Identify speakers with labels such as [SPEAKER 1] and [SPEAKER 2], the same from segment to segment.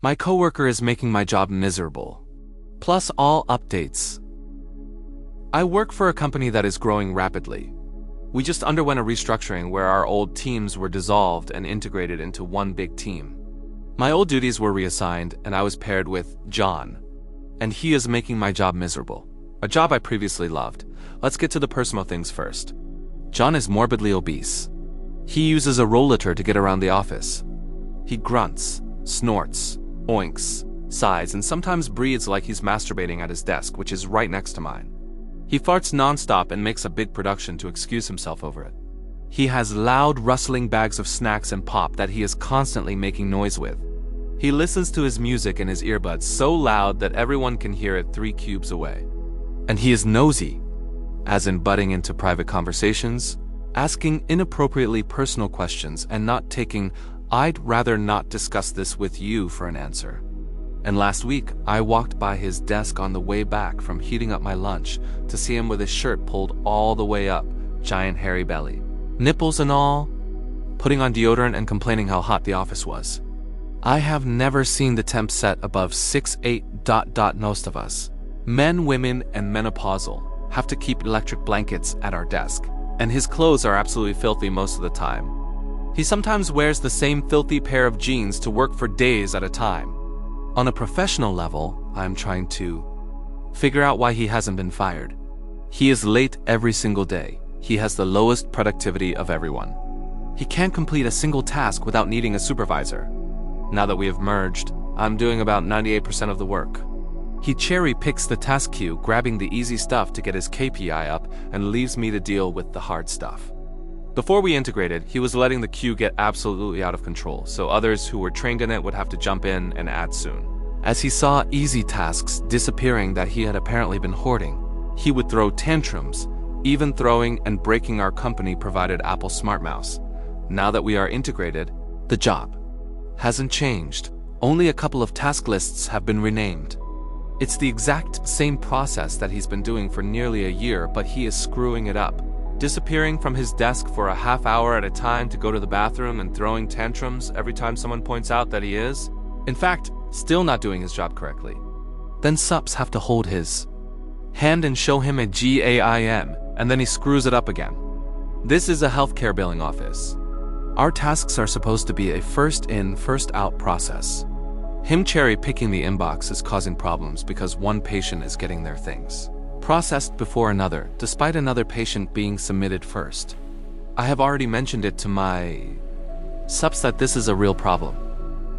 [SPEAKER 1] My coworker is making my job miserable. Plus all updates. I work for a company that is growing rapidly. We just underwent a restructuring where our old teams were dissolved and integrated into one big team. My old duties were reassigned and I was paired with John. And he is making my job miserable. A job I previously loved. Let's get to the personal things first. John is morbidly obese. He uses a rollator to get around the office. He grunts, snorts, oinks, sighs, and sometimes breathes like he's masturbating at his desk, which is right next to mine. He farts nonstop and makes a big production to excuse himself over it. He has loud rustling bags of snacks and pop that he is constantly making noise with. He listens to his music in his earbuds so loud that everyone can hear it 3 cubes away. And he is nosy, as in butting into private conversations, asking inappropriately personal questions and not taking "I'd rather not discuss this with you" for an answer. And last week, I walked by his desk on the way back from heating up my lunch to see him with his shirt pulled all the way up, giant hairy belly, nipples and all, putting on deodorant and complaining how hot the office was. I have never seen the temp set above 68. Most of us, men, women, and menopausal, have to keep electric blankets at our desk, and his clothes are absolutely filthy most of the time. He sometimes wears the same filthy pair of jeans to work for days at a time. On a professional level, I'm trying to figure out why he hasn't been fired. He is late every single day. He has the lowest productivity of everyone. He can't complete a single task without needing a supervisor. Now that we have merged, I'm doing about 98% of the work. He cherry-picks the task queue, grabbing the easy stuff to get his KPI up, and leaves me to deal with the hard stuff. Before we integrated, he was letting the queue get absolutely out of control, so others who were trained in it would have to jump in and add soon. As he saw easy tasks disappearing that he had apparently been hoarding, he would throw tantrums, even throwing and breaking our company-provided Apple Smart Mouse. Now that we are integrated, the job hasn't changed. Only a couple of task lists have been renamed. It's the exact same process that he's been doing for nearly a year, but he is screwing it up. Disappearing from his desk for a half hour at a time to go to the bathroom and throwing tantrums every time someone points out that he is, in fact, still not doing his job correctly. Then subs have to hold his hand and show him a GAIM, and then he screws it up again. This is a healthcare billing office. Our tasks are supposed to be a first in, first out process. Him cherry-picking the inbox is causing problems because one patient is getting their things processed before another, despite another patient being submitted first. I have already mentioned it to my subs that this is a real problem.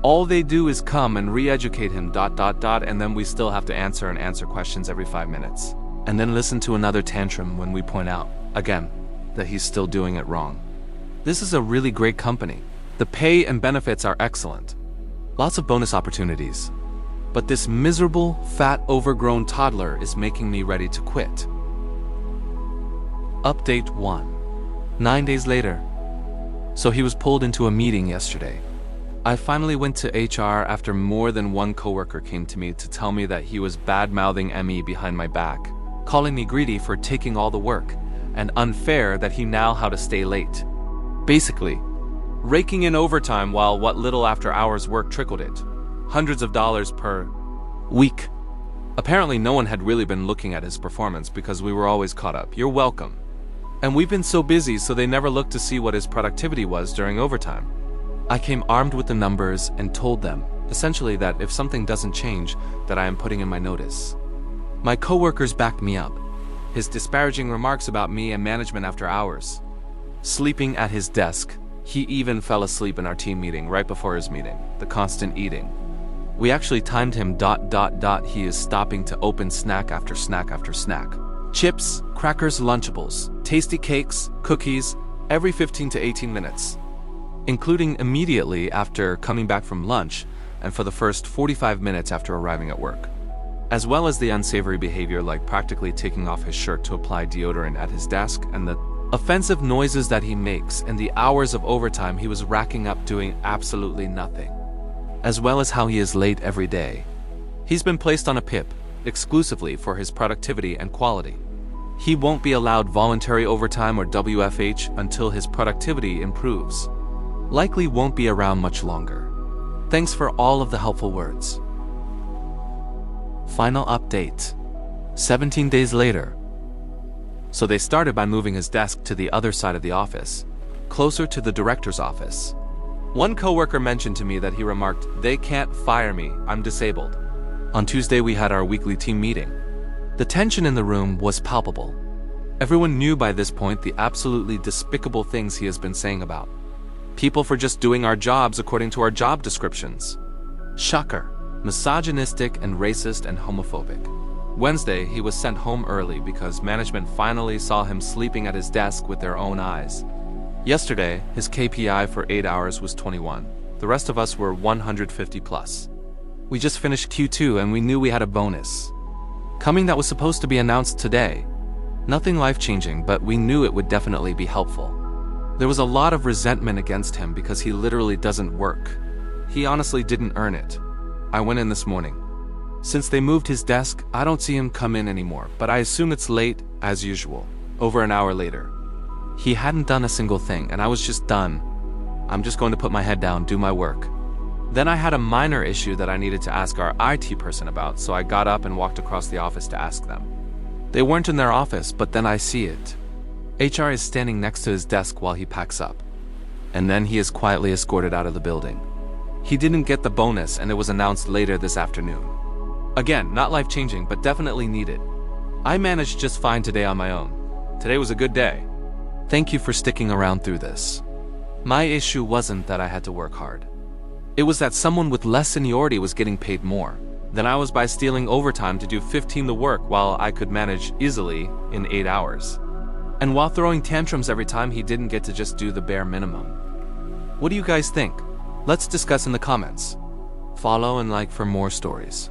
[SPEAKER 1] All they do is come and re-educate him ... and then we still have to answer questions every 5 minutes. And then listen to another tantrum when we point out, again, that he's still doing it wrong. This is a really great company. The pay and benefits are excellent. Lots of bonus opportunities. But this miserable, fat, overgrown toddler is making me ready to quit. Update 1. 9 days later. So he was pulled into a meeting yesterday. I finally went to HR after more than one coworker came to me to tell me that he was bad-mouthing me behind my back, calling me greedy for taking all the work, and unfair that he knew how to stay late. Basically, raking in overtime while what little after-hours work trickled it. Hundreds of dollars per week. Apparently no one had really been looking at his performance because we were always caught up. You're welcome. And we've been so busy so they never looked to see what his productivity was during overtime. I came armed with the numbers and told them, essentially, that if something doesn't change, that I am putting in my notice. My coworkers backed me up. His disparaging remarks about me and management after hours. Sleeping at his desk. He even fell asleep in our team meeting right before his meeting. The constant eating. We actually timed him ... He is stopping to open snack after snack after snack. Chips, crackers, Lunchables, tasty cakes, cookies, every 15 to 18 minutes. Including immediately after coming back from lunch and for the first 45 minutes after arriving at work. As well as the unsavory behavior like practically taking off his shirt to apply deodorant at his desk and the offensive noises that he makes and the hours of overtime he was racking up doing absolutely nothing. As well as how he is late every day. He's been placed on a PIP, exclusively for his productivity and quality. He won't be allowed voluntary overtime or WFH until his productivity improves. Likely won't be around much longer. Thanks for all of the helpful words. Final update. 17 days later. So they started by moving his desk to the other side of the office, closer to the director's office. One coworker mentioned to me that he remarked, "They can't fire me, I'm disabled." On Tuesday we had our weekly team meeting. The tension in the room was palpable. Everyone knew by this point the absolutely despicable things he has been saying about people for just doing our jobs according to our job descriptions. Shocker. Misogynistic and racist and homophobic. Wednesday, he was sent home early because management finally saw him sleeping at his desk with their own eyes. Yesterday, his KPI for 8 hours was 21. The rest of us were 150 plus. We just finished Q2 and we knew we had a bonus coming that was supposed to be announced today. Nothing life-changing, but we knew it would definitely be helpful. There was a lot of resentment against him because he literally doesn't work. He honestly didn't earn it. I went in this morning. Since they moved his desk, I don't see him come in anymore, but I assume it's late, as usual. Over an hour later. He hadn't done a single thing, and I was just done. I'm just going to put my head down, do my work. Then I had a minor issue that I needed to ask our IT person about, so I got up and walked across the office to ask them. They weren't in their office, but then I see it. HR is standing next to his desk while he packs up. And then he is quietly escorted out of the building. He didn't get the bonus, and it was announced later this afternoon. Again, not life-changing, but definitely needed. I managed just fine today on my own. Today was a good day. Thank you for sticking around through this. My issue wasn't that I had to work hard. It was that someone with less seniority was getting paid more than I was by stealing overtime to do 15 the work while I could manage easily in 8 hours. And while throwing tantrums every time he didn't get to just do the bare minimum. What do you guys think? Let's discuss in the comments. Follow and like for more stories.